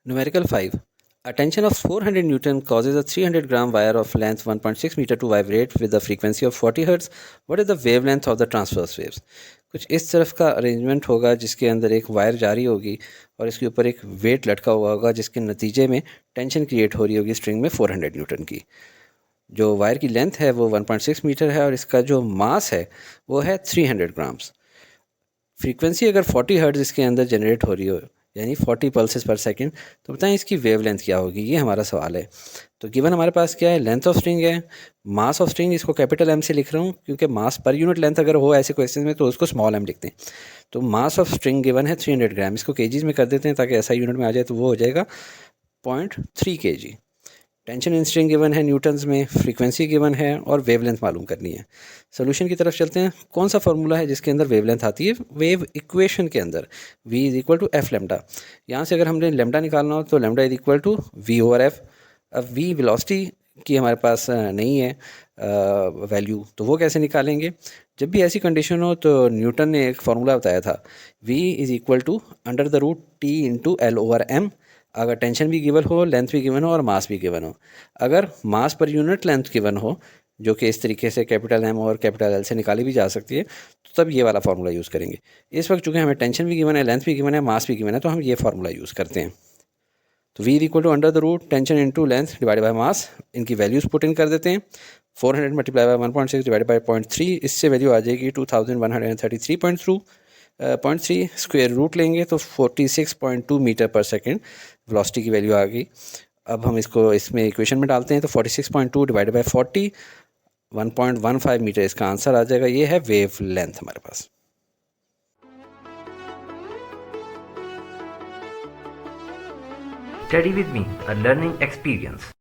Numerical 5. A tension of 400 Newton causes a 300 gram wire of length 1.6 meter to vibrate with a frequency of 40 Hz. What is the wavelength of the transverse waves? कुछ इस तरफ का arrangement होगा जिसके अंदर एक wire जारी होगी और इसके ऊपर एक वेट लटका हुआ होगा जिसके नतीजे में टेंशन क्रिएट हो रही होगी स्ट्रिंग में 400 न्यूटन की। जो वायर की लेंथ है वो 1.6 मीटर है और इसका जो मास है वो है 300 ग्राम्स। फ्रीक्वेंसी अगर 40 हर्ट्ज इसके अंदर जनरेट हो रही हो यानी 40 पल्सेस पर सेकंड, तो बताएं इसकी वेवलेंथ क्या होगी, ये हमारा सवाल है। तो गिवन हमारे पास क्या है, लेंथ ऑफ स्ट्रिंग है, मास ऑफ स्ट्रिंग इसको कैपिटल एम से लिख रहा हूँ क्योंकि मास पर यूनिट लेंथ अगर हो ऐसे क्वेश्चन में तो उसको स्मॉल एम लिखते हैं। तो मास ऑफ स्ट्रिंग गिवन है 300 ग्राम, इसको केजीज में कर देते हैं ताकि ऐसा यूनिट में आ जाए, तो वो हो जाएगा 0.3 kg। Tension in string given है न्यूटन्स में, फ्रीक्वेंसी गिवन है और वेवलेंथ मालूम करनी है। सोल्यूशन की तरफ चलते हैं। कौन सा फार्मूला है जिसके अंदर वेवलेंथ आती है? वेव इक्वेशन के अंदर v is equal to F lambda. यहाँ से अगर हमने लेमडा निकालना हो तो lambda is equal to v over F. अब v वेलोसिटी की हमारे पास नहीं है वैल्यू, तो वो कैसे निकालेंगे? जब भी ऐसी कंडीशन हो तो न्यूटन ने एक फार्मूला बताया था, v is equal to under the root t into L over M. अगर टेंशन भी गिवन हो, लेंथ भी गिवन हो और मास भी गिवन हो। अगर मास पर यूनिट लेंथ गिवन हो, जो कि इस तरीके से कैपिटल एम और कैपिटल एल से निकाली भी जा सकती है, तो तब ये वाला फार्मूला यूज़ करेंगे। इस वक्त चूँकि हमें टेंशन भी गिवन है, लेंथ भी गिवन है, मास भी गिवन है, तो हम ये फार्मूला यूज़ करते हैं। तो v equal to under the root tension into length divide by mass, इनकी वैल्यूज़ पुट इन कर देते हैं। 400 मल्टीप्लाई बाय 1.6 डिवाइड बाय 0.3, इससे वैल्यू आ जाएगी 2133.3 स्क्वायर रूट लेंगे तो 46.2 मीटर पर सेकेंड वेलोसिटी की वैल्यू आ गई। अब हम इसको इसमें इक्वेशन में डालते हैं तो 46.2 डिवाइड बाय 40, 1.15 मीटर इसका आंसर आ जाएगा। ये है वेव लेंथ हमारे पास। Study with me, a learning experience.